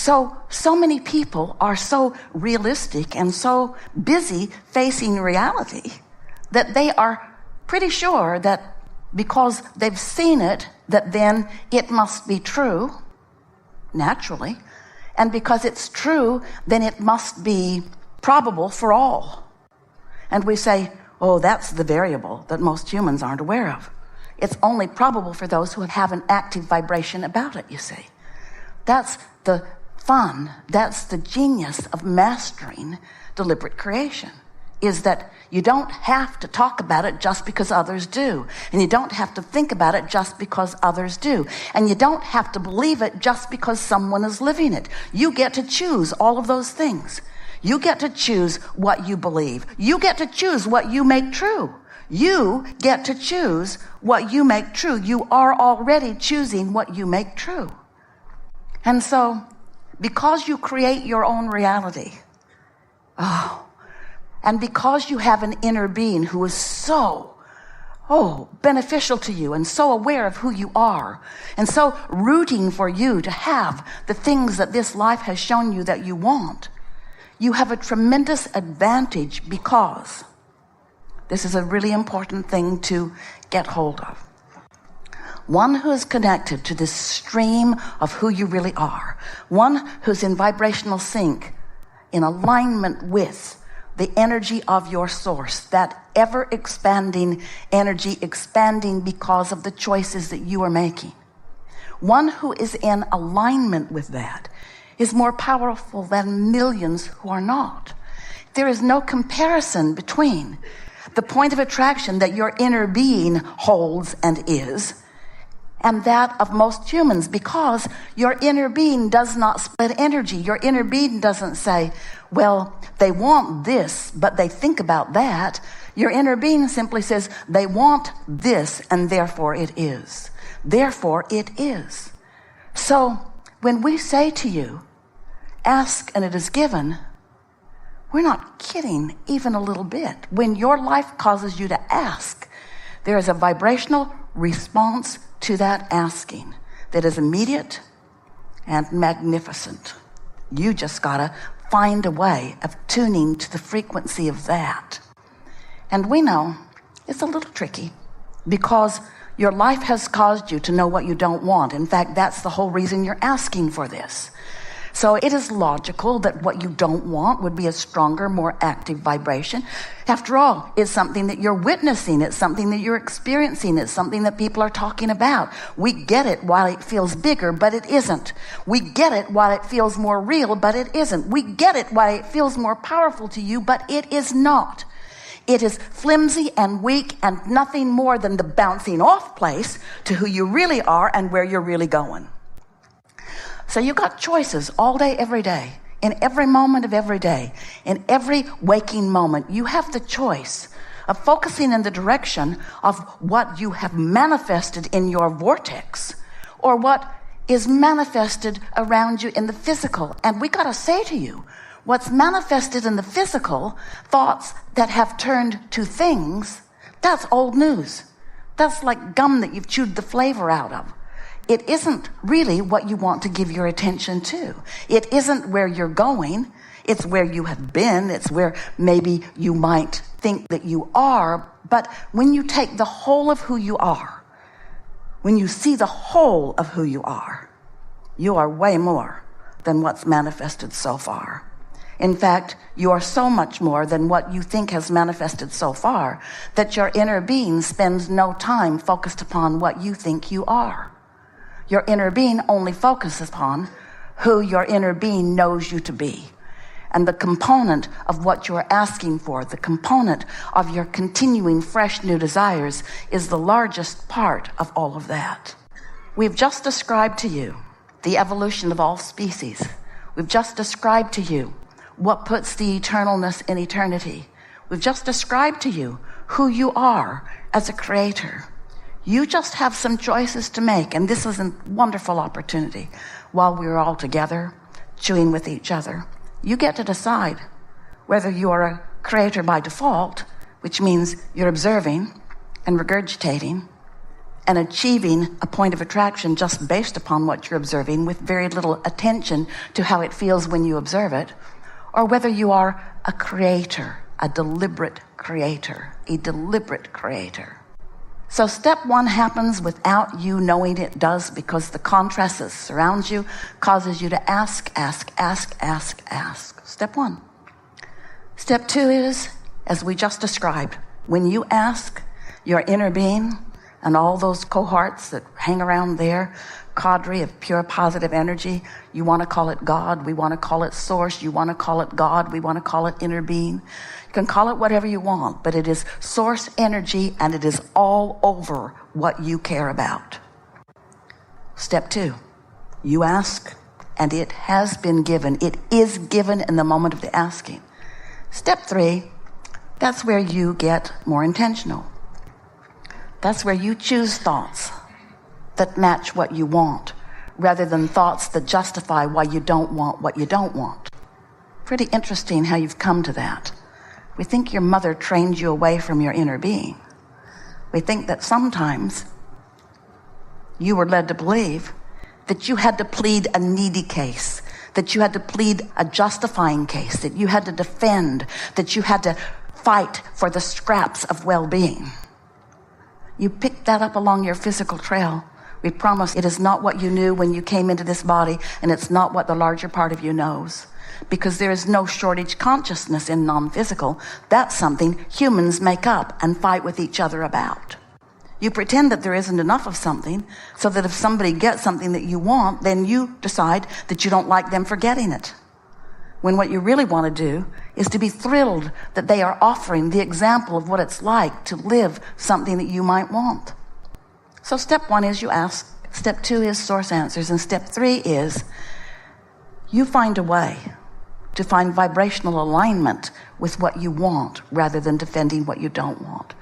So many people are so realistic and so busy facing reality that they are pretty sure that because they've seen it, that then it must be true, naturally. And because it's true, then it must be probable for all. And we say, oh, that's the variable that most humans aren't aware of. It's only probable for those who have an active vibration about it, you see. That's the fun, that's the genius of mastering deliberate creation, is that you don't have to talk about it just because others do. And you don't have to think about it just because others do. And you don't have to believe it just because someone is living it. You get to choose all of those things. You get to choose what you believe. You get to choose what you make true. You get to choose what you make true. You are already choosing what you make true. And so, because you create your own reality, and because you have an inner being who is so, beneficial to you and so aware of who you are and so rooting for you to have the things that this life has shown you that you want, you have a tremendous advantage, because this is a really important thing to get hold of. One who is connected to this stream of who you really are, one who's in vibrational sync, in alignment with the energy of your source, that ever-expanding energy, expanding because of the choices that you are making. One who is in alignment with that is more powerful than millions who are not. There is no comparison between the point of attraction that your inner being holds and is, and that of most humans, because your inner being does not split energy. Your inner being doesn't say, well, they want this, but they think about that. Your inner being simply says, they want this, and therefore it is. Therefore it is. So when we say to you, ask and it is given, we're not kidding even a little bit. When your life causes you to ask, there is a vibrational response to that asking that is immediate and magnificent. You just gotta find a way of tuning to the frequency of that. And we know it's a little tricky, because your life has caused you to know what you don't want. In fact, that's the whole reason you're asking for this. So it is logical that what you don't want would be a stronger, more active vibration. After all, it's something that you're witnessing. It's something that you're experiencing. It's something that people are talking about. We get it while it feels bigger, but it isn't. We get it while it feels more real, but it isn't. We get it while it feels more powerful to you, but it is not. It is flimsy and weak and nothing more than the bouncing off place to who you really are and where you're really going. So you've got choices all day, every day, in every moment of every day, in every waking moment. You have the choice of focusing in the direction of what you have manifested in your vortex, or what is manifested around you in the physical. And we got to say to you, what's manifested in the physical, thoughts that have turned to things, that's old news. That's like gum that you've chewed the flavor out of. It isn't really what you want to give your attention to. It isn't where you're going. It's where you have been. It's where maybe you might think that you are. But when you take the whole of who you are, when you see the whole of who you are way more than what's manifested so far. In fact, you are so much more than what you think has manifested so far that your inner being spends no time focused upon what you think you are. Your inner being only focuses upon who your inner being knows you to be. And the component of what you're asking for, the component of your continuing fresh new desires, is the largest part of all of that. We've just described to you the evolution of all species. We've just described to you what puts the eternalness in eternity. We've just described to you who you are as a creator. You just have some choices to make, and this is a wonderful opportunity. While we're all together, chewing with each other, you get to decide whether you are a creator by default, which means you're observing and regurgitating and achieving a point of attraction just based upon what you're observing with very little attention to how it feels when you observe it, or whether you are a creator, a deliberate creator, a deliberate creator. So step one happens without you knowing it does, because the contrast that surrounds you causes you to ask. Step one. Step two is, as we just described, when you ask, your inner being and all those cohorts that hang around there, cadre of pure positive energy, you want to call it God, we want to call it source, you want to call it God, we want to call it inner being. You can call it whatever you want, but it is source energy, and it is all over what you care about. Step two, you ask, and it has been given. It is given in the moment of the asking. Step three, that's where you get more intentional. That's where you choose thoughts that match what you want, rather than thoughts that justify why you don't want what you don't want. Pretty interesting how you've come to that. We think your mother trained you away from your inner being. We think that sometimes you were led to believe that you had to plead a needy case, that you had to plead a justifying case, that you had to defend, that you had to fight for the scraps of well-being. You picked that up along your physical trail. We promise it is not what you knew when you came into this body, and it's not what the larger part of you knows, because there is no shortage consciousness in non-physical. That's something humans make up and fight with each other about. You pretend that there isn't enough of something, so that if somebody gets something that you want, then you decide that you don't like them for getting it. When what you really want to do is to be thrilled that they are offering the example of what it's like to live something that you might want. So step one is you ask. Step two is source answers. And step three is you find a way to find vibrational alignment with what you want rather than defending what you don't want.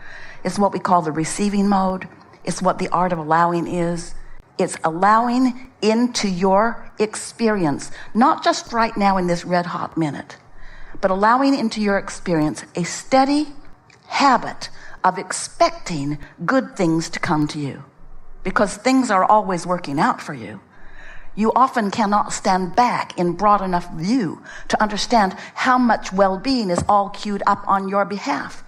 It's what we call the receiving mode. It's what the art of allowing is. It's allowing into your experience, not just right now in this red hot minute, but allowing into your experience a steady habit of expecting good things to come to you, because things are always working out for you. You often cannot stand back in broad enough view to understand how much well-being is all queued up on your behalf.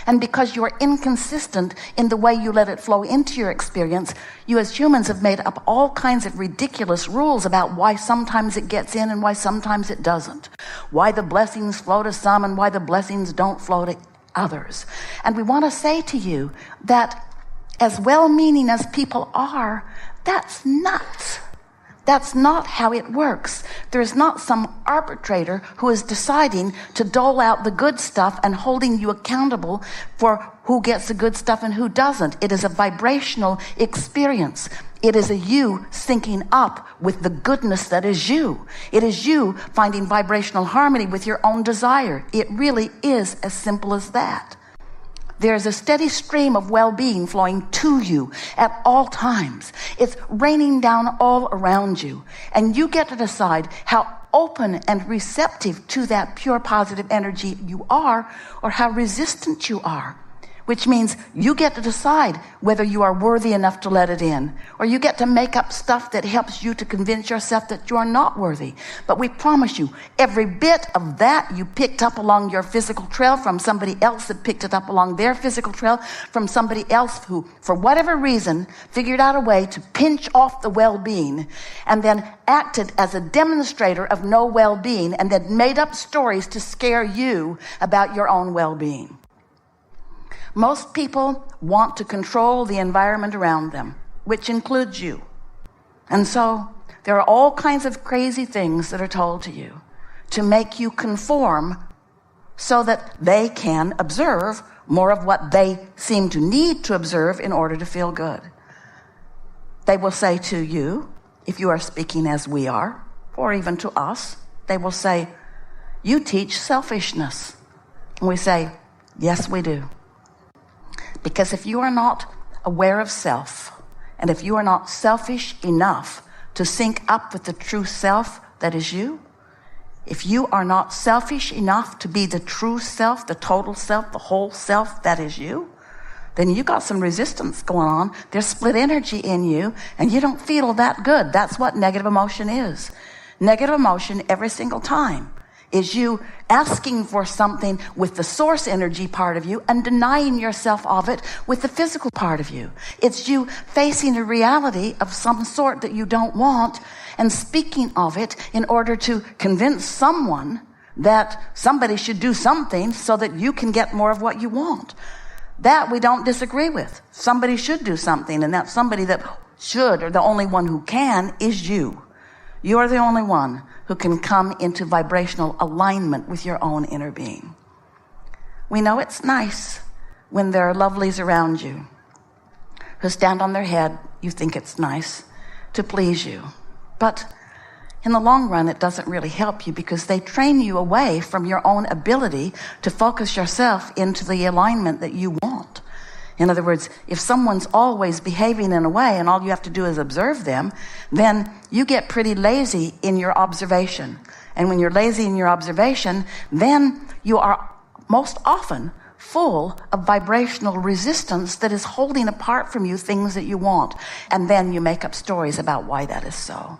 And because you're inconsistent in the way you let it flow into your experience, you as humans have made up all kinds of ridiculous rules about why sometimes it gets in and why sometimes it doesn't. Why the blessings flow to some and why the blessings don't flow to others. And we want to say to you that as well-meaning as people are, that's nuts. That's not how it works. There is not some arbitrator who is deciding to dole out the good stuff and holding you accountable for who gets the good stuff and who doesn't. It is a vibrational experience. It is a you syncing up with the goodness that is you. It is you finding vibrational harmony with your own desire. It really is as simple as that. There's a steady stream of well-being flowing to you at all times. It's raining down all around you. And you get to decide how open and receptive to that pure positive energy you are, or how resistant you are. Which means you get to decide whether you are worthy enough to let it in, or you get to make up stuff that helps you to convince yourself that you are not worthy. But we promise you, every bit of that you picked up along your physical trail from somebody else that picked it up along their physical trail from somebody else who, for whatever reason, figured out a way to pinch off the well-being and then acted as a demonstrator of no well-being and then made up stories to scare you about your own well-being. Most people want to control the environment around them, which includes you. And so there are all kinds of crazy things that are told to you to make you conform so that they can observe more of what they seem to need to observe in order to feel good. They will say to you, if you are speaking as we are, or even to us, they will say, "You teach selfishness." And we say, "Yes, we do." Because if you are not aware of self, and if you are not selfish enough to sync up with the true self that is you, if you are not selfish enough to be the true self, the total self, the whole self that is you, then you got some resistance going on. There's split energy in you, and you don't feel that good. That's what negative emotion is. Negative emotion every single time is you asking for something with the source energy part of you and denying yourself of it with the physical part of you. It's you facing a reality of some sort that you don't want and speaking of it in order to convince someone that somebody should do something so that you can get more of what you want. That we don't disagree with. Somebody should do something, and that somebody that should, or the only one who can, is you. You're the only one who can come into vibrational alignment with your own inner being. We know it's nice when there are lovelies around you who stand on their head. You think it's nice to please you. But in the long run, it doesn't really help you because they train you away from your own ability to focus yourself into the alignment that you want. In other words, if someone's always behaving in a way and all you have to do is observe them, then you get pretty lazy in your observation. And when you're lazy in your observation, then you are most often full of vibrational resistance that is holding apart from you things that you want. And then you make up stories about why that is so.